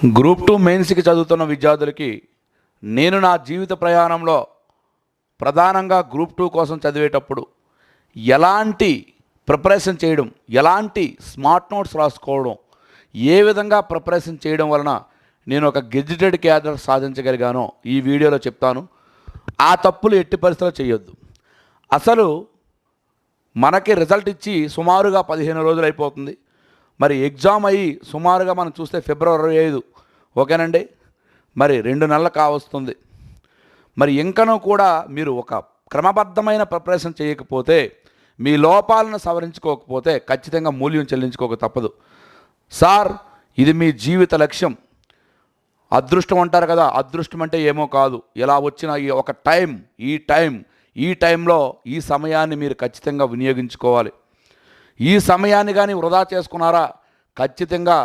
Group 2 మెయిన్స్కి చదువుతున్న విద్యార్థులకి నేను నా జీవిత ప్రయాణంలో ప్రధానంగా గ్రూప్ 2 కోసం చదివేటప్పుడు ఎలాంటి ప్రిపరేషన్ చేయడం, ఎలాంటి స్మార్ట్ నోట్స్ రాసుకోవడం, ఏ విధంగా ప్రిపరేషన్ చేయడం వలన నేను ఒక గెజిటెడ్ క్యాడర్ సాధించగలిగానో ఈ వీడియోలో చెప్తాను. ఆ తప్పులు ఎట్టి పరిస్థితుల్లో చేయొద్దు. అసలు మనకి రిజల్ట్ ఇచ్చి సుమారుగా 15 రోజులు అయిపోతుంది. మరి ఎగ్జామ్ అయ్యి సుమారుగా మనం చూస్తే ఫిబ్రవరి 25, ఓకేనండి. మరి 2 నెలలు కావస్తుంది. మరి ఇంకనూ కూడా మీరు ఒక క్రమబద్ధమైన ప్రిపరేషన్ చేయకపోతే, మీ లోపాలను సవరించుకోకపోతే ఖచ్చితంగా మూల్యం చెల్లించుకోక తప్పదు. సార్, ఇది మీ జీవిత లక్ష్యం, అదృష్టం అంటారు కదా, అదృష్టం అంటే ఏమో కాదు. ఇలా వచ్చిన ఈ ఒక టైం, ఈ టైంలో ఈ సమయాన్ని మీరు ఖచ్చితంగా వినియోగించుకోవాలి. ఈ సమయాన్ని కానీ వృధా చేసుకున్నారా ఖచ్చితంగా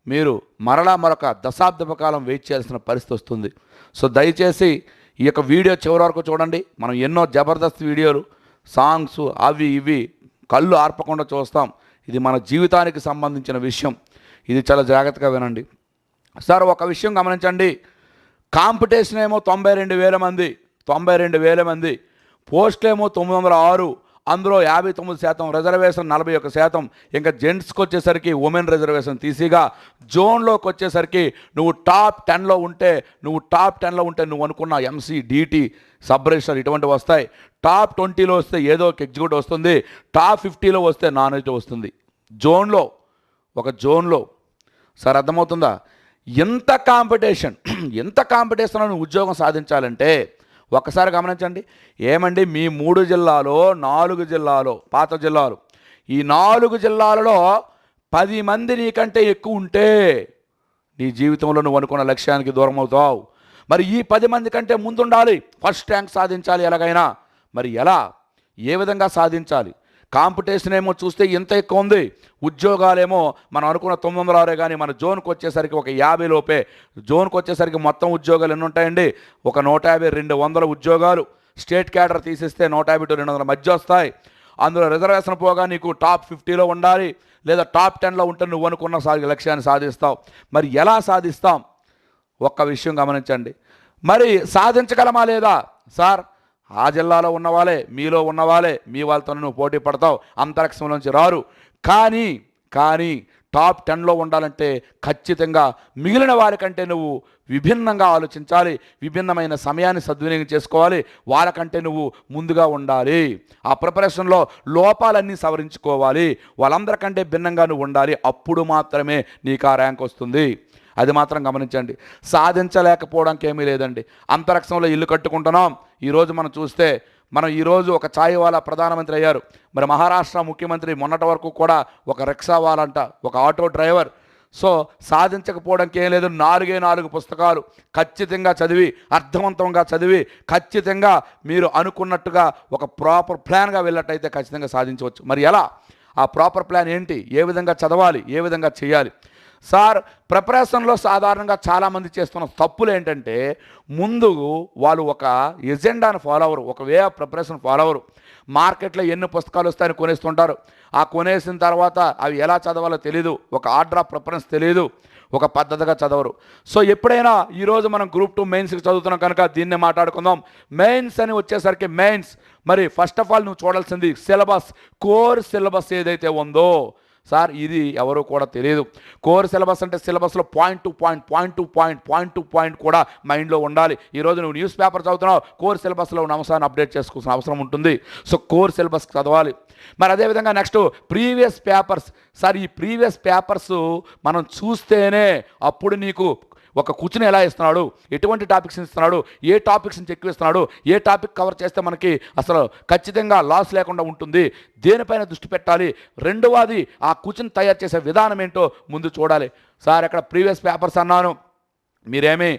మీరు మరొక దశాబ్దపు కాలం వెయిట్ చేయాల్సిన పరిస్థితి వస్తుంది. సో దయచేసి ఈ యొక్క వీడియో చివరి వరకు చూడండి. మనం ఎన్నో జబర్దస్త్ వీడియోలు, సాంగ్స్ అవి ఇవి కళ్ళు ఆర్పకుండా చూస్తాం. ఇది మన జీవితానికి సంబంధించిన విషయం. ఇది చాలా జాగ్రత్తగా వినండి. సార్, ఒక విషయం గమనించండి. కాంపిటీషన్ ఏమో 92,000 మంది, పోస్టులు ఏమో 906, అందులో 59%, రిజర్వేషన్ 41%. ఇంకా జెంట్స్కి వచ్చేసరికి ఉమెన్ రిజర్వేషన్ తీసిగా జోన్లోకి వచ్చేసరికి నువ్వు టాప్ 10లో ఉంటే నువ్వు అనుకున్న ఎంసీ, డిటి, సబ్ రిజిస్టర్ ఇటువంటివి వస్తాయి. టాప్ 20లో వస్తే ఏదో ఒక ఎగ్జిక్యూటివ్ వస్తుంది. టాప్ 50లో వస్తే నాన్ ఎగ్జిక్యూటివ్ వస్తుంది. జోన్లో సార్, అర్థమవుతుందా? ఎంత కాంపిటీషన్ నువ్వు ఉద్యోగం సాధించాలంటే ఒక్కసారి గమనించండి. ఏమండి, మీ 3 జిల్లాలో 4 జిల్లాలో పాత జిల్లాలు, ఈ 4 జిల్లాలలో 10 మంది నీకంటే ఎక్కువ ఉంటే నీ జీవితంలో నువ్వు అనుకున్న లక్ష్యానికి దూరం అవుతావు. మరి ఈ 10 మంది కంటే ముందుండాలి, ఫస్ట్ ర్యాంక్ సాధించాలి ఎలాగైనా. మరి ఎలా, ఏ విధంగా సాధించాలి? కాంపిటీషన్ ఏమో చూస్తే ఇంత ఎక్కువ ఉంది, ఉద్యోగాలేమో మనం అనుకున్న 906 కానీ మన జోన్కి వచ్చేసరికి ఒక 50 లోపే. జోన్కి వచ్చేసరికి మొత్తం ఉద్యోగాలు ఎన్ని ఉంటాయండి? ఒక 150-200 ఉద్యోగాలు. స్టేట్ క్యాడర్ తీసిస్తే 150-200 మధ్య వస్తాయి. అందులో రిజర్వేషన్ పోగా నీకు టాప్ 50లో ఉండాలి, లేదా టాప్ 10లో ఉంటే నువ్వు అనుకున్న లక్ష్యాన్ని సాధిస్తావు. మరి ఎలా సాధిస్తాం? ఒక్క విషయం గమనించండి. మరి సాధించగలమా లేదా? సార్, ఆ జిల్లాలో ఉన్నవాళ్ళే, మీలో ఉన్నవాళ్ళే, మీ వాళ్ళతో నువ్వు పోటీ పడతావు, అంతరిక్షంలోంచి రారు. కానీ టాప్ 10లో ఉండాలంటే ఖచ్చితంగా మిగిలిన వారికంటే నువ్వు విభిన్నంగా ఆలోచించాలి, విభిన్నమైన సమయాన్ని సద్వినియోగం చేసుకోవాలి, వాళ్ళకంటే నువ్వు ముందుగా ఉండాలి. ఆ ప్రిపరేషన్లో లోపాలన్నీ సవరించుకోవాలి, వాళ్ళందరికంటే భిన్నంగా నువ్వు ఉండాలి. అప్పుడు మాత్రమే నీకు ఆ ర్యాంక్ వస్తుంది. అది మాత్రం గమనించండి. సాధించలేకపోవడానికి ఏమీ లేదండి. అంతరిక్షంలో ఇల్లు కట్టుకుంటున్నాం. ఈరోజు మనం చూస్తే ఈరోజు ఒక ఛాయ్ వాలా ప్రధానమంత్రి అయ్యారు. మరి మహారాష్ట్ర ముఖ్యమంత్రి మొన్నటి వరకు కూడా ఒక రిక్షా వాలంట, ఒక ఆటో డ్రైవర్. సో సాధించకపోవడానికి ఏం లేదు. 4 పుస్తకాలు ఖచ్చితంగా చదివి, అర్థవంతంగా చదివి, ఖచ్చితంగా మీరు అనుకున్నట్టుగా ఒక ప్రాపర్ ప్లాన్గా వెళ్ళినట్టయితే ఖచ్చితంగా సాధించవచ్చు. మరి ఎలా? ఆ ప్రాపర్ ప్లాన్ ఏంటి? ఏ విధంగా చదవాలి? ఏ విధంగా చేయాలి? సార్, ప్రిపరేషన్లో సాధారణంగా చాలామంది చేస్తున్న తప్పులు ఏంటంటే, ముందు వాళ్ళు ఒక ఎజెండాను ఫాలో అవ్వరు, ఒక వే ఆఫ్ ప్రిపరేషన్ ఫాలో అవ్వరు. మార్కెట్లో ఎన్ని పుస్తకాలు వస్తాయని కొనేస్తుంటారు. ఆ కొనేసిన తర్వాత అవి ఎలా చదవాలో తెలియదు, ఒక ఆర్డర్ ఆఫ్ ప్రిఫరెన్స్ తెలియదు, ఒక పద్ధతిగా చదవరు. సో ఎప్పుడైనా ఈరోజు మనం గ్రూప్ 2 మెయిన్స్కి చదువుతున్నాం కనుక దీన్నే మాట్లాడుకుందాం. మెయిన్స్ అని వచ్చేసరికి మరి ఫస్ట్ ఆఫ్ ఆల్ నువ్వు చూడాల్సింది సిలబస్, కోర్ సిలబస్ ఏదైతే ఉందో. సార్, ఇది ఎవరు కూడా తెలియదు. కోర్ సిలబస్ అంటే సిలబస్లో పాయింట్ టు పాయింట్ కూడా మైండ్లో ఉండాలి. ఈరోజు నువ్వు న్యూస్ పేపర్ చదువుతున్నావు, కోర్ సిలబస్లో ఉన్న అంశాన్ని అప్డేట్ చేసుకోవాల్సిన అవసరం ఉంటుంది. సో కోర్ సిలబస్ చదవాలి. మరి అదేవిధంగా నెక్స్ట్ ప్రీవియస్ పేపర్స్. సార్, ఈ ప్రీవియస్ పేపర్స్ మనం చూస్తేనే అప్పుడు నీకు ఒక కూర్చుని ఎలా ఇస్తున్నాడు, ఎటువంటి టాపిక్స్ ఇస్తున్నాడు, ఏ టాపిక్స్ నుంచి ఎక్కువ ఇస్తున్నాడు, ఏ టాపిక్ కవర్ చేస్తే మనకి అసలు ఖచ్చితంగా లాస్ లేకుండా ఉంటుంది, దేనిపైన దృష్టి పెట్టాలి. రెండవది, ఆ కూర్చుని తయారు చేసే విధానం ఏంటో ముందు చూడాలి. సార్, ఇక్కడ ప్రీవియస్ పేపర్స్ అన్నాను, మీరేమి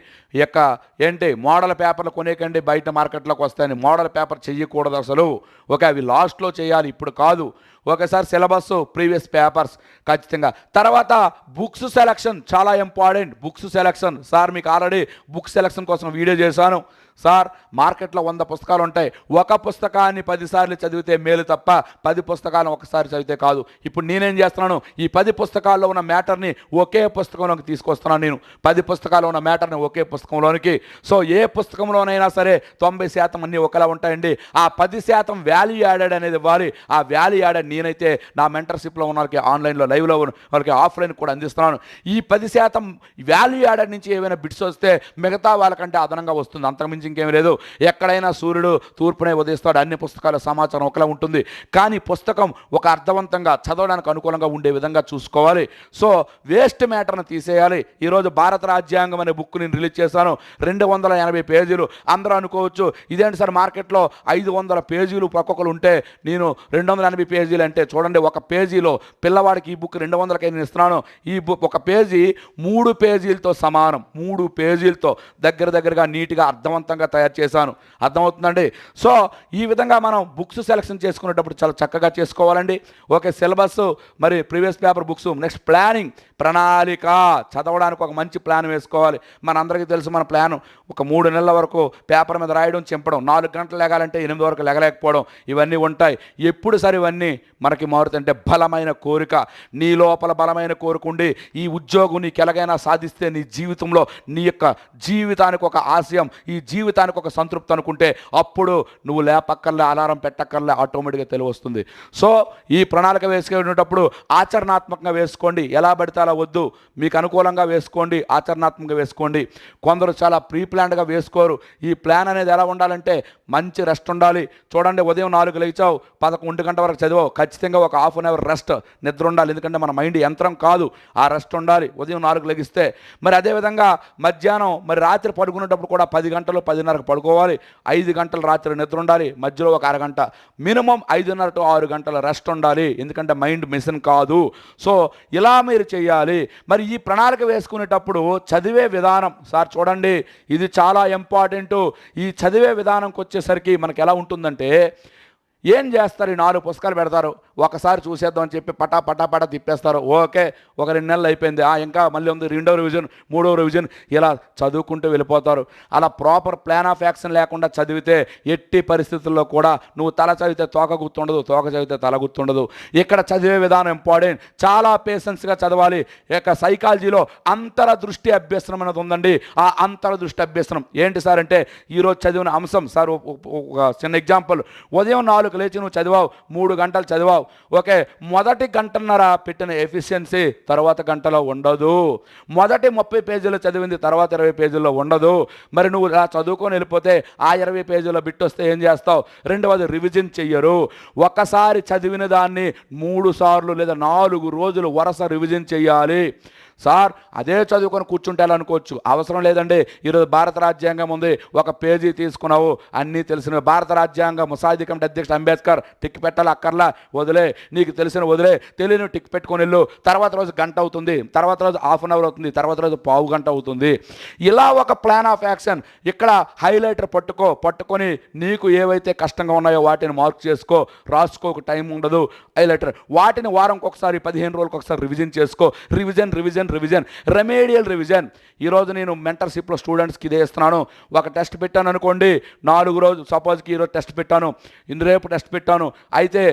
మోడల్ పేపర్లు కొనేకండి, బయట మార్కెట్లోకి వస్తాయని మోడల్ పేపర్ చెయ్యకూడదు అసలు. ఓకే, అవి లాస్ట్లో చేయాలి, ఇప్పుడు కాదు. ఒకసారి సిలబస్, ప్రీవియస్ పేపర్స్ ఖచ్చితంగా. తర్వాత బుక్స్ సెలక్షన్ చాలా ఇంపార్టెంట్. బుక్స్ సెలక్షన్, సార్ మీకు ఆల్రెడీ బుక్ సెలక్షన్ కోసం వీడియో చేశాను. సార్ మార్కెట్లో 100 పుస్తకాలు ఉంటాయి, ఒక పుస్తకాన్ని 10 సార్లు చదివితే మేలు తప్ప 10 పుస్తకాలను ఒకసారి చదివితే కాదు. ఇప్పుడు నేనేం చేస్తున్నాను, ఈ 10 పుస్తకాల్లో ఉన్న మ్యాటర్ని ఒకే పుస్తకంలోకి తీసుకొస్తున్నాను. నేను 10 పుస్తకాల్లో ఉన్న మ్యాటర్ని ఒకే పుస్తకంలోనికి. సో ఏ పుస్తకంలోనైనా సరే 90% అన్నీ ఒకలా ఉంటాయండి. ఆ 10% వాల్యూ యాడెడ్ అనేది ఇవ్వాలి. ఆ వాల్యూ యాడెడ్ నేనైతే నా మెంటర్షిప్లో ఉన్న వాళ్ళకి, ఆన్లైన్లో లైవ్లో ఉన్న వాళ్ళకి, ఆఫ్లైన్ కూడా అందిస్తున్నాను. ఈ 10% వాల్యూ యాడెడ్ నుంచి ఏమైనా బిట్స్ వస్తే మిగతా వాళ్ళకంటే అదనంగా వస్తుంది, అంతకుమించి ఇంకేం లేదు. ఎక్కడైనా సూర్యుడు తూర్పునే ఉదయిస్తాడు, అన్ని పుస్తకాల సమాచారం ఒకలా ఉంటుంది. కానీ పుస్తకం ఒక అర్థవంతంగా చదవడానికి అనుకూలంగా ఉండే విధంగా చూసుకోవాలి. సో వేస్ట్ మ్యాటర్ను తీసేయాలి. ఈరోజు భారత రాజ్యాంగం అనే బుక్ నేను రిలీజ్ చేశాను, 280 పేజీలు. అందరూ అనుకోవచ్చు ఇదేంటి సార్ మార్కెట్లో 500 పేజీలు ఒక్కొక్కరు ఉంటే నేను 280 పేజీలు అంటే, చూడండి ఒక పేజీలో పిల్లవాడికి ఈ బుక్ 200కి నేను ఇస్తున్నాను. ఈ బుక్ ఒక పేజీ 3 పేజీలతో సమానం, 3 పేజీలతో దగ్గరగా నీట్గా అర్థవంతంగా తయారు చేశాను. అర్థమవుతుందండి? సో ఈ విధంగా మనం బుక్స్ సెలెక్షన్ చేసుకునేటప్పుడు చాలా చక్కగా చేసుకోవాలండి. ఓకే, సిలబస్, మరి previous paper books, next planning, ప్రణాళిక, చదవడానికి ఒక మంచి ప్లాన్ వేసుకోవాలి. మనందరికీ తెలుసు మన ప్లాన్ ఒక 3 నెలల వరకు పేపర్ మీద రాయడం, చింపడం, 4 గంటలు లెగాలంటే 8 వరకు లెగలేకపోవడం, ఇవన్నీ ఉంటాయి. ఎప్పుడు సరే ఇవన్నీ మనకి మారుతుంటే బలమైన కోరిక, నీ లోపల బలమైన కోరిక ఉండి ఈ ఉద్యోగం నీకు ఎలాగైనా సాధిస్తే నీ జీవితంలో నీ యొక్క జీవితానికి ఒక ఆశయం, ఈ జీవితానికి ఒక సంతృప్తి అనుకుంటే అప్పుడు నువ్వు లేపక్కర్లే, అలారం పెట్టక్కర్లే, ఆటోమేటిక్గా తెలివి వస్తుంది. సో ఈ ప్రణాళిక వేసుకునేటప్పుడు ఆచరణాత్మకంగా వేసుకోండి. ఎలా పడితే అలా వద్దు, మీకు అనుకూలంగా వేసుకోండి, ఆచరణాత్మకంగా వేసుకోండి. కొందరు చాలా ప్రీ ప్లాన్డ్గా వేసుకోరు. ఈ ప్లాన్ అనేది ఎలా ఉండాలంటే మంచి రెస్ట్ ఉండాలి. చూడండి, ఉదయం 4 లేచావు, 11 గంటల వరకు చదివావు, ఖచ్చితంగా ఒక ½ అన్ అవర్ రెస్ట్, నిద్ర ఉండాలి. ఎందుకంటే మన మైండ్ యంత్రం కాదు, ఆ రెస్ట్ ఉండాలి ఉదయం 4 లెగిస్తే. మరి అదేవిధంగా మధ్యాహ్నం, మరి రాత్రి పడుకునేటప్పుడు కూడా 10 గంటలు 10:30కు పడుకోవాలి, 5 గంటలు రాత్రి నిద్ర ఉండాలి, మధ్యలో ఒక అరగంట, మినిమం 5:30 to 6 గంటల రెస్ట్ ఉండాలి. ఎందుకంటే మైండ్ మిషన్ కాదు. సో ఇలా మీరు చేయాలి. మరి ఈ ప్రణాళిక వేసుకునేటప్పుడు చదివే విధానం, సార్ చూడండి ఇది చాలా ఇంపార్టెంట్. ఈ చదివే విధానంకి వచ్చేసరికి మనకి ఎలా ఉంటుందంటే, ఏం చేస్తారు, ఈ 4 పుస్తకాలు పెడతారు, ఒకసారి చూసేద్దాం అని చెప్పి పటా తిప్పేస్తారు. ఓకే, ఒక 2 నెలలు అయిపోయింది, ఇంకా మళ్ళీ ఉంది 2వ రివిజన్ 3వ రివిజన్, ఇలా చదువుకుంటూ వెళ్ళిపోతారు. అలా ప్రాపర్ ప్లాన్ ఆఫ్ యాక్షన్ లేకుండా చదివితే ఎట్టి పరిస్థితుల్లో కూడా నువ్వు తల చదివితే తోక గుర్తుండదు, తోక చదివితే తల గుర్తుండదు. ఇక్కడ చదివే విధానం ఇంపార్టెంట్, చాలా పేషెన్స్గా చదవాలి. ఇక సైకాలజీలో అంతరదృష్టి అభ్యసనం అనేది ఉందండి. ఆ అంతరదృష్టి అభ్యసనం ఏంటి సార్ అంటే, ఈరోజు చదివిన అంశం, సార్ ఒక చిన్న ఎగ్జాంపుల్, ఉదయం 4 లేచి నువ్వు చదివావు, 3 గంటలు చదివావు. ఓకే, మొదటి గంటన్నర పెట్టిన ఎఫిషియన్సీ తర్వాత గంటలో ఉండదు. మొదటి 30 పేజీలు చదివింది తర్వాత 20 పేజీల్లో ఉండదు. మరి నువ్వు ఇలా చదువుకొని వెళ్ళిపోతే ఆ 20 పేజీల్లో బిట్ వస్తే ఏం చేస్తావు? రెండవది రివిజన్ చెయ్యరు. ఒకసారి చదివిన దాన్ని 3 సార్లు లేదా 4 రోజులు వరుస రివిజన్ చెయ్యాలి. సార్ అదే చదువుకొని కూర్చుంటే ఎలా అనుకోవచ్చు, అవసరం లేదండి. ఈరోజు భారత రాజ్యాంగం ఉంది, ఒక పేజీ తీసుకున్నావు, అన్నీ తెలిసిన భారత రాజ్యాంగం, ముసాయిదా కమిటీ అధ్యక్షుడు అంబేద్కర్, టిక్ పెట్టాలి అక్కర్లా, వదిలే, నీకు తెలిసిన వదిలే, తెలియని టిక్ పెట్టుకొని వెళ్ళు. తర్వాత రోజు గంట అవుతుంది, తర్వాత రోజు ½ అన్ అవర్ అవుతుంది, తర్వాత రోజు పావు గంట అవుతుంది. ఇలా ఒక ప్లాన్ ఆఫ్ యాక్షన్. ఇక్కడ హైలైటర్ పట్టుకొని నీకు ఏవైతే కష్టంగా ఉన్నాయో వాటిని మార్క్ చేసుకో, రాసుకోక టైం ఉండదు. హైలైటర్ వాటిని వారంకి ఒకసారి, 15 రోజులకు ఒకసారి రివిజన్ చేసుకో. Revision remedial revision. ఈరోజు నేను మెంటర్షిప్లో స్టూడెంట్స్కి ఇదే ఇస్తున్నాను. ఒక టెస్ట్ పెట్టాను అనుకోండి, 4 రోజులు, సపోజ్కి ఈరోజు టెస్ట్ పెట్టాను, రేపు టెస్ట్ పెట్టాను, అయితే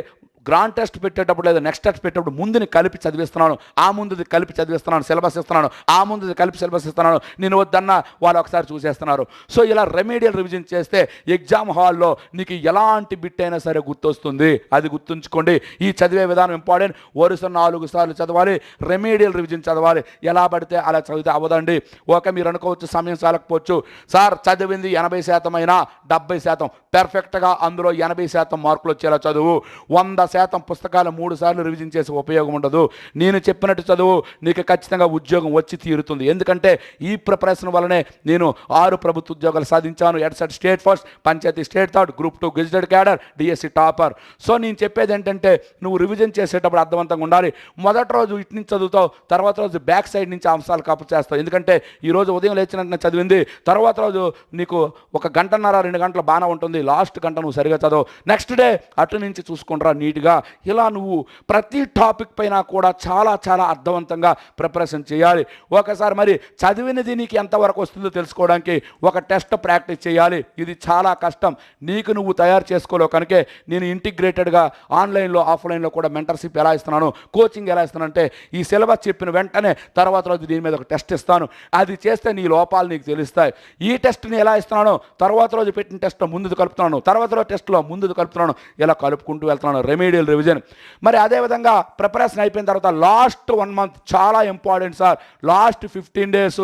గ్రాండ్ టెస్ట్ పెట్టేటప్పుడు లేదా నెక్స్ట్ టెస్ట్ పెట్టేటప్పుడు ముందుని కలిపి చదివిస్తున్నాను, ఆ ముందుది కలిపి చదివిస్తున్నాను, సిలబస్ ఇస్తున్నాను, ఆ ముందుది కలిపి సిలబస్ ఇస్తున్నాను. నేను వద్దన్నా వాళ్ళు ఒకసారి చూసేస్తున్నారు. సో ఇలా రెమీడియల్ రివిజన్ చేస్తే ఎగ్జామ్ హాల్లో నీకు ఎలాంటి బిట్ అయినా సరే గుర్తొస్తుంది. అది గుర్తుంచుకోండి. ఈ చదివే విధానం ఇంపార్టెంట్. వరుస 4 సార్లు చదవాలి, రెమీడియల్ రివిజన్ చదవాలి. ఎలా పడితే అలా చదివితే అవ్వదండి. ఓకే, మీరు అనుకోవచ్చు సమయం చాలకపోవచ్చు, సార్ చదివింది 80% అయినా 70% పెర్ఫెక్ట్గా అందులో 80% మార్కులు వచ్చేలా చదువు. 100% పుస్తకాలు 3 సార్లు రివిజన్ చేసి ఉపయోగం ఉండదు. నేను చెప్పినట్టు చదువు, నీకు ఖచ్చితంగా ఉద్యోగం వచ్చి తీరుతుంది. ఎందుకంటే ఈ ప్రిపరేషన్ వల్లనే నేను 6 ప్రభుత్వ ఉద్యోగాలు సాధించాను. EdCET state first, panchayati state third, group 2 gazetted cadre, DSC topper. So నేను చెప్పేది ఏంటంటే నువ్వు రివిజన్ చేసేటప్పుడు అర్థవంతంగా ఉండాలి. మొదటి రోజు ఇటు నుంచి చదువుతావు, తర్వాత రోజు బ్యాక్ సైడ్ నుంచి అంశాలు కప్పు చేస్తావు. ఎందుకంటే ఈరోజు ఉదయం లేచినట్టు చదివింది, తర్వాత రోజు నీకు 1 గంటన్నర 2 గంటలు బాగా ఉంటుంది, లాస్ట్ గంట నువ్వు సరిగా చదవు. నెక్స్ట్ డే అటు నుంచి చూసుకుంటారా నీట్గా నీట్గా ఇలా నువ్వు ప్రతి టాపిక్ పైన కూడా చాలా చాలా అర్థవంతంగా ప్రిపరేషన్ చేయాలి. ఒకసారి మరి చదివినది నీకు ఎంతవరకు వస్తుందో తెలుసుకోవడానికి ఒక టెస్ట్ ప్రాక్టీస్ చేయాలి. ఇది చాలా కష్టం, నీకు నువ్వు తయారు చేసుకోలేవు. కనుకే నేను ఇంటిగ్రేటెడ్గా ఆన్లైన్లో ఆఫ్లైన్లో కూడా మెంటర్షిప్ ఎలా ఇస్తున్నాను, కోచింగ్ ఎలా ఇస్తున్నానంటే ఈ సిలబస్ చెప్పిన వెంటనే తర్వాత రోజు దీని మీద ఒక టెస్ట్ ఇస్తాను. అది చేస్తే నీ లోపాలు నీకు తెలుస్తాయి. ఈ టెస్ట్ని ఎలా ఇస్తున్నాను, తర్వాత రోజు పెట్టిన టెస్ట్లో ముందుకు కలుపుతున్నాను, తర్వాత రోజు టెస్ట్లో ముందుకు కలుపుతున్నాను, ఇలా కలుపుకుంటూ వెళ్తున్నాను. Remedial revision. మరి అదేవిధంగా ప్రిపరేషన్ అయిపోయిన తర్వాత లాస్ట్ 1 మంత్ చాలా important sir. Last 15 days,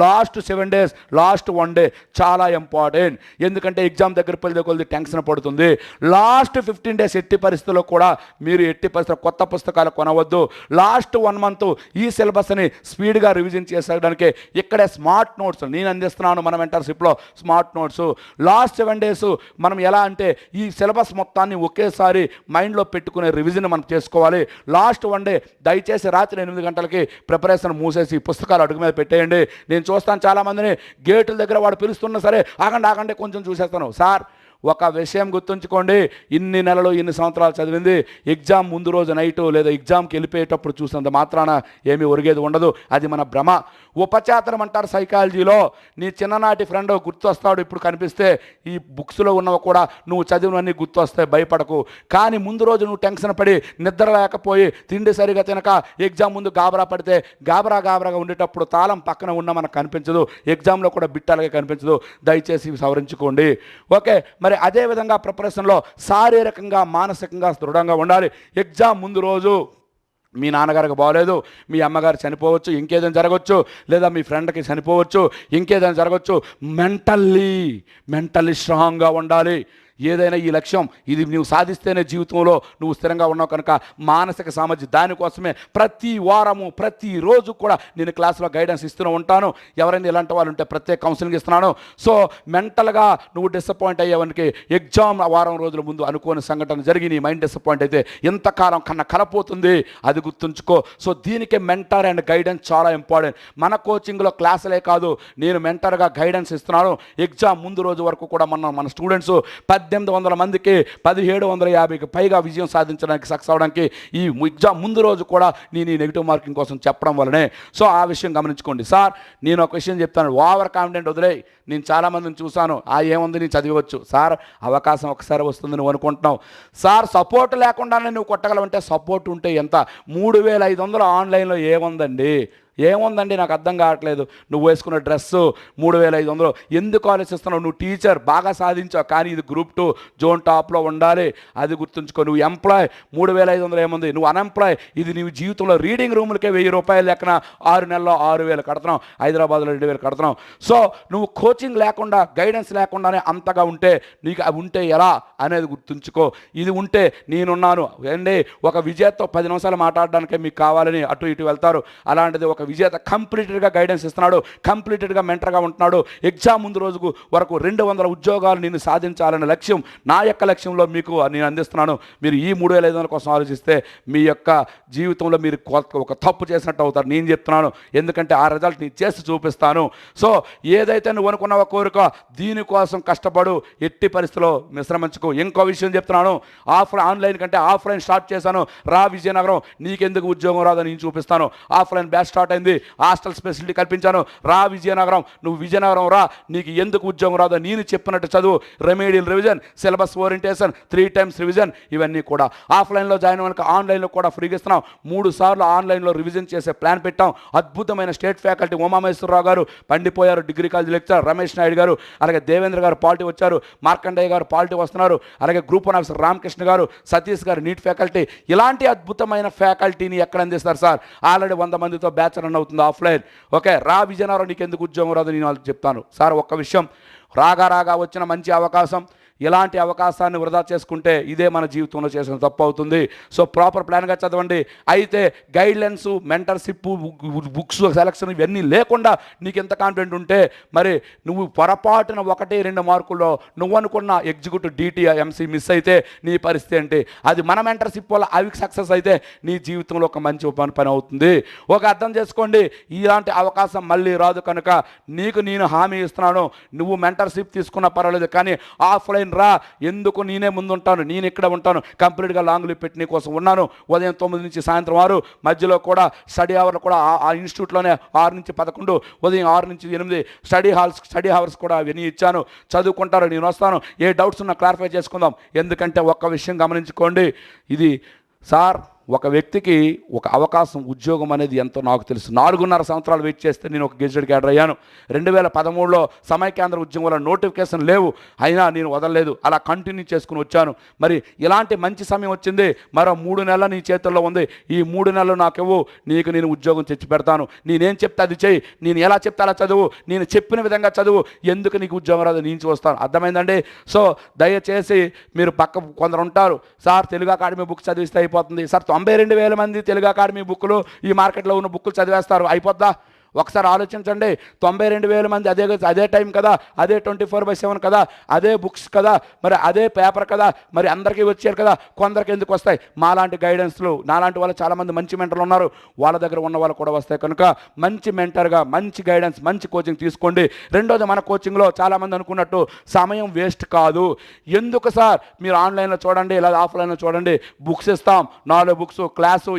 last 7 days, last 1 day చాలా ఇంపార్టెంట్. ఎందుకంటే ఎగ్జామ్ దగ్గర కొద్ది టెన్షన్ పడుతుంది. లాస్ట్ 15 days ఎట్టి పరిస్థితుల్లో కూడా మీరు ఎట్టి పరిస్థితుల్లో కొత్త పుస్తకాలు కొనవద్దు. లాస్ట్ 1 month ఈ సిలబస్ని స్పీడ్గా రివిజన్ చేసేయడానికి ఇక్కడే స్మార్ట్ నోట్స్ నేను అందిస్తున్నాను. మన మెంటర్షిప్లో స్మార్ట్ నోట్స్. లాస్ట్ 7 days మనం ఎలా అంటే ఈ సిలబస్ మొత్తాన్ని ఒకేసారి మైండ్లో పెట్టుకునే రివిజన్ మనం చేసుకోవాలి. లాస్ట్ 1 day దయచేసి రాత్రి 8 గంటలకి ప్రిపరేషన్ మూసేసి పుస్తకాలు అడుగు మీద పెట్టేయండి. నేను చూస్తాను చాలామందిని గేటుల దగ్గర వాడు పిలుస్తున్నా సరే ఆగండి కొంచెం చూసేస్తాను. సార్ ఒక విషయం గుర్తుంచుకోండి, ఇన్ని నెలలు ఇన్ని సంవత్సరాలు చదివింది ఎగ్జామ్ ముందు రోజు నైటు లేదా ఎగ్జామ్కి వెళ్ళిపోయేటప్పుడు చూసినంత మాత్రాన ఏమీ ఒరిగేది ఉండదు. అది మన భ్రమ. ఉపచేతనం అంటారు సైకాలజీలో. నీ చిన్ననాటి ఫ్రెండ్ గుర్తొస్తాడు ఇప్పుడు కనిపిస్తే, ఈ బుక్స్లో ఉన్నవి కూడా నువ్వు చదివినవన్నీ గుర్తొస్తాయి, భయపడకు. కానీ ముందు రోజు నువ్వు టెన్షన్ పడి నిద్ర లేకపోయి తిండి సరిగా తినక ఎగ్జామ్ ముందు గాబరా పడితే గాబరాగా ఉండేటప్పుడు తాళం పక్కన ఉన్న మనకు కనిపించదు, ఎగ్జామ్లో కూడా బిట్టాలుగా కనిపించదు. దయచేసి సవరించుకోండి. ఓకే, మరి అదేవిధంగా ప్రిపరేషన్లో శారీరకంగా మానసికంగా దృఢంగా ఉండాలి. ఎగ్జామ్ ముందు రోజు మీ నాన్నగారికి బాగోలేదు, మీ అమ్మగారు చనిపోవచ్చు, ఇంకేదైనా జరగవచ్చు, లేదా మీ ఫ్రెండ్కి చనిపోవచ్చు, ఇంకేదైనా జరగవచ్చు. మెంటల్లీ స్ట్రాంగ్గా ఉండాలి. ఏదైనా ఈ లక్ష్యం ఇది నువ్వు సాధిస్తేనే జీవితంలో నువ్వు స్థిరంగా ఉన్నావు. కనుక మానసిక సామర్థ్యం దానికోసమే ప్రతి వారము ప్రతిరోజు కూడా నేను క్లాస్లో గైడెన్స్ ఇస్తూనే ఉంటాను. ఎవరైనా ఇలాంటి వాళ్ళు ఉంటే ప్రత్యేక కౌన్సిలింగ్ ఇస్తున్నాను. సో మెంటల్గా నువ్వు డిసప్పాయింట్ అయ్యేవానికి ఎగ్జామ్ వారం రోజుల ముందు అనుకోని సంఘటన జరిగి నీ మైండ్ డిసప్పాయింట్ అయితే ఎంతకాలం కన్నా కలపోతుంది, అది గుర్తుంచుకో. సో దీనికే మెంటర్ అండ్ గైడెన్స్ చాలా ఇంపార్టెంట్. మన కోచింగ్లో క్లాసులే కాదు, నేను మెంటర్గా గైడెన్స్ ఇస్తున్నాను. ఎగ్జామ్ ముందు రోజు వరకు కూడా మన స్టూడెంట్స్ 1800 మందికి 1750కి పైగా విజయం సాధించడానికి సక్సెస్ అవడానికి ఈ ఎగ్జామ్ ముందు రోజు కూడా నేను ఈ నెగిటివ్ మార్కింగ్ కోసం చెప్పడం వల్లనే. సో ఆ విషయం గమనించుకోండి. సార్ నేను ఒక విషయం చెప్తాను, ఓవర్ కాన్ఫిడెంట్ వదిలే. నేను చాలామందిని చూశాను, ఏముంది నేను చదివచ్చు సార్, అవకాశం ఒకసారి వస్తుంది నువ్వు అనుకుంటున్నావు. సార్ సపోర్ట్ లేకుండానే నువ్వు కొట్టగలవంటే సపోర్ట్ ఉంటే ఎంత? 3500 ఆన్లైన్లో ఏముందండి నాకు అర్థం కావట్లేదు. నువ్వు వేసుకున్న డ్రెస్సు 3500 ఎందుకు ఆలోచిస్తున్నావు? నువ్వు టీచర్ బాగా సాధించావు, కానీ ఇది గ్రూప్ 2 జోన్ టాప్లో ఉండాలి, అది గుర్తుంచుకో. నువ్వు ఎంప్లాయ్ 3500 ఏముంది, నువ్వు అన్ఎంప్లాయ్. ఇది నీ జీవితంలో రీడింగ్ రూమ్లకే 1000 రూపాయలు లెక్కన 6 నెలల్లో 6000 కడుతున్నావు, హైదరాబాద్లో 2000 కడుతున్నావు. సో నువ్వు కోచింగ్ లేకుండా గైడెన్స్ లేకుండానే అంతగా ఉంటే నీకు అవి ఉంటే ఎలా అనేది గుర్తుంచుకో. ఇది ఉంటే నేనున్నాను అండి. ఒక విజేతతో 10 నిమిషాలు మాట్లాడడానికే మీకు కావాలని అటు ఇటు వెళ్తారు. అలాంటిది ఒక విజేత కంప్లీటెడ్గా గైడెన్స్ ఇస్తున్నాడు, కంప్లీటెడ్గా మెంటర్గా ఉంటున్నాడు. ఎగ్జామ్ ముందు రోజు వరకు 200 ఉద్యోగాలు నేను సాధించాలనే లక్ష్యం నా యొక్క లక్ష్యంలో మీకు నేను అందిస్తున్నాను. మీరు ఈ 3500 కోసం ఆలోచిస్తే మీ యొక్క జీవితంలో మీరు ఒక తప్పు చేసినట్టు అవుతారు. నేను చెప్తున్నాను, ఎందుకంటే ఆ రిజల్ట్ నేను చేసి చూపిస్తాను. సో ఏదైతే నువ్వు అనుకున్నావో కోరిక, దీనికోసం కష్టపడు, ఎట్టి పరిస్థితిలో విశ్రమించుకో. ఇంకో విషయం చెప్తున్నాను, ఆన్లైన్ కంటే ఆఫ్లైన్ స్టార్ట్ చేశాను. రా విజయనగరం, నీకెందుకు ఉద్యోగం రాదని నేను చూపిస్తాను. ఆఫ్లైన్ బ్యాచ్ స్టార్ట్ అయింది, హాస్టల్ ఫెసిలిటీ కల్పించాను. రా విజయనగరం, నువ్వు విజయనగరం రా, నీకు ఎందుకు ఉద్యోగం రాదో నేను చెప్పినట్టు చదువు. Remedial revision, syllabus orientation, 3 times revision, ఇవన్నీ కూడా ఆఫ్లైన్లో జాయిన్ అవ్వడానికి ఆన్లైన్లో కూడా ఫ్రీగా ఇస్తున్నాం. 3 సార్లు ఆన్లైన్లో రివిజన్ చేసే ప్లాన్ పెట్టాం. అద్భుతమైన స్టేట్ ఫ్యాకల్టీ ఉమామహేశ్వరరావు గారు పండిపోయారు, degree college lecturer Ramesh Naidu గారు, అలాగే దేవేంద్ర గారు పాలిటీ వచ్చారు, మార్కండేయ గారు పాలిటీ వస్తున్నారు, అలాగే గ్రూప్ 1 ఆఫీసర్ రామకృష్ణ గారు, సతీష్ గారు నీట్ ఫ్యాకల్టీ. ఇలాంటి అద్భుతమైన ఫ్యాకల్టీని ఎక్కడ అందిస్తారు సార్? ఆల్రెడీ 100 మందితో బ్యాచ్ రన్ అవుతుంది ఆఫ్లైన్. ఓకే, రా విజయనగరం, నీకు ఎందుకు ఉద్యోగం రాదు నేను వాళ్ళకి చెప్తాను. సార్ ఒక్క విషయం, రాగా వచ్చిన మంచి అవకాశం, ఇలాంటి అవకాశాన్ని వృధా చేసుకుంటే ఇదే మన జీవితంలో చేసిన తప్పు అవుతుంది. సో ప్రాపర్ ప్లాన్గా చదవండి. అయితే గైడ్లైన్స్, మెంటర్షిప్, బుక్స్ సెలక్షన్ ఇవన్నీ లేకుండా నీకు ఎంత కాన్ఫిడెంట్ ఉంటే మరి నువ్వు పొరపాటున 1-2 మార్కుల్లో నువ్వు అనుకున్న ఎగ్జిక్యూటివ్ DT MC మిస్ అయితే నీ పరిస్థితి ఏంటి? అది మన మెంటర్షిప్ వల్ల అవి సక్సెస్ అయితే నీ జీవితంలో ఒక మంచి పని అవుతుంది. ఒక అర్థం చేసుకోండి, ఇలాంటి అవకాశం మళ్ళీ రాదు. కనుక నీకు నేను హామీ ఇస్తున్నాను, నువ్వు మెంటర్షిప్ తీసుకున్నా పర్వాలేదు, కానీ ఆఫ్లైన్ నేను రా, ఎందుకు నేనే ముందుంటాను, నేను ఇక్కడ ఉంటాను, కంప్లీట్గా లాంగ్ లీవ్ పెట్టి నీ కోసం ఉన్నాను. ఉదయం 9 నుంచి సాయంత్రం 6, మధ్యలో కూడా స్టడీ అవర్లు కూడా ఆ ఇన్స్టిట్యూట్లోనే 6 నుంచి 11, ఉదయం 6 నుంచి 8 స్టడీ అవర్స్ కూడా అవన్నీ ఇచ్చాను. చదువుకుంటారు, నేను వస్తాను, ఏ డౌట్స్ ఉన్నా క్లారిఫై చేసుకుందాం. ఎందుకంటే ఒక్క విషయం గమనించుకోండి, ఇది సార్ ఒక వ్యక్తికి ఒక అవకాశం, ఉద్యోగం అనేది ఎంతో నాకు తెలుసు. 4.5 సంవత్సరాలు వెయిట్ చేస్తే నేను ఒక గెజిటెడ్ క్యాడర్ అయ్యాను. 2013లో సమైక్యాంధ్ర ఉద్యమంలో నోటిఫికేషన్ లేవు, అయినా నేను వదలలేదు, అలా కంటిన్యూ చేసుకుని వచ్చాను. మరి ఇలాంటి మంచి సమయం వచ్చింది, మరో 3 నెలలు నీ చేతుల్లో ఉంది. ఈ 3 నెలలు నాకివ్వు, నీకు నేను ఉద్యోగం తెచ్చి పెడతాను. నేనేం చెప్తే అది చెయ్యి, నేను ఎలా చెప్తే అలా చదువు, నేను చెప్పిన విధంగా చదువు, ఎందుకు నీకు ఉద్యోగం రాదు నేను వస్తాను. అర్థమైందండి? సో దయచేసి మీరు పక్క కొందరు ఉంటారు, సార్ తెలుగు అకాడమీ బుక్ చదివిస్తే అయిపోతుంది సార్, 92,000 మంది తెలుగు అకాడమీ బుక్కులు ఈ మార్కెట్లో ఉన్న బుక్కులు చదివేస్తారు, అయిపోద్దా? ఒకసారి ఆలోచించండి. 92,000 మంది అదే టైం కదా, అదే 24/7 కదా, అదే బుక్స్ కదా, మరి అదే పేపర్ కదా, మరి అందరికీ వచ్చారు కదా, కొందరికి ఎందుకు వస్తాయి? మాలాంటి గైడెన్స్లు, నాలాంటి వాళ్ళు చాలామంది మంచి మెంటర్లు ఉన్నారు, వాళ్ళ దగ్గర ఉన్న వాళ్ళు కూడా వస్తాయి. కనుక మంచి మెంటర్గా, మంచి గైడెన్స్, మంచి కోచింగ్ తీసుకోండి. రెండోది, మన కోచింగ్లో చాలామంది అనుకున్నట్టు సమయం వేస్ట్ కాదు. ఎందుకు సార్, మీరు ఆన్లైన్లో చూడండి లేదా ఆఫ్లైన్లో చూడండి, బుక్స్ ఇస్తాం, 4 బుక్స్, క్లాసు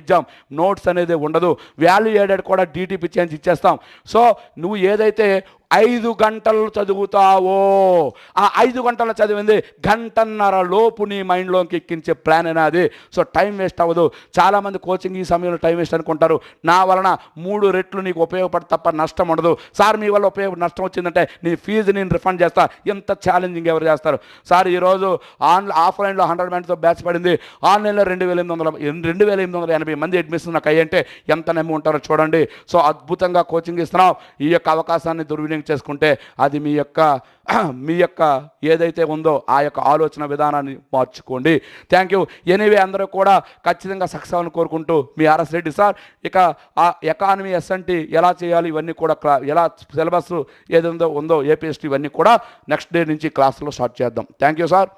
ఎగ్జామ్, నోట్స్ అనేది ఉండదు. వాల్యూ యాడెడ్ కూడా DTP చేంజ్ ఇచ్చేస్తాం. సో నువ్వు ఏదైతే 5 గంటలు చదువుతావో, ఆ 5 గంటలు చదివింది గంటన్నర లోపు నీ మైండ్లోకి ఎక్కించే ప్లాన్ అనేది. సో టైం వేస్ట్ అవ్వదు. చాలామంది కోచింగ్ ఈ సమయంలో టైం వేస్ట్ అనుకుంటారు. నా వలన 3 రెట్లు నీకు ఉపయోగపడి తప్ప నష్టం ఉండదు. సార్ మీ వల్ల నష్టం వచ్చిందంటే నీ ఫీజు నేను రిఫండ్ చేస్తా. ఎంత ఛాలెంజింగ్ ఎవరు చేస్తారు సార్? ఈరోజు ఆఫ్లైన్లో 100 మందితో బ్యాచ్ పడింది, ఆన్లైన్లో 2,880 మంది అడ్మిషన్ నాకు అయ్యంటే ఎంత నమ్మి ఉంటారో చూడండి. సో అద్భుతంగా కోచింగ్ ఇస్తున్నాం. ఈ యొక్క అవకాశాన్ని దుర్వినియోగం చేసుకుంటే అది మీ యొక్క ఏదైతే ఉందో ఆ యొక్క ఆలోచన విధానాన్ని మార్చుకోండి. Thank you. ఎనీవే అందరూ కూడా ఖచ్చితంగా సక్సెస్ అవ్వాలని కోరుకుంటూ మీ ఆర్ఎస్ రెడ్డి సార్. ఇక ఆ ఎకానమీ ఎస్ఎన్టీ ఎలా చేయాలి, ఇవన్నీ కూడా ఎలా సిలబస్ ఏది ఉందో APST ఇవన్నీ కూడా నెక్స్ట్ డే నుంచి క్లాస్లో స్టార్ట్ చేద్దాం. Thank you sir.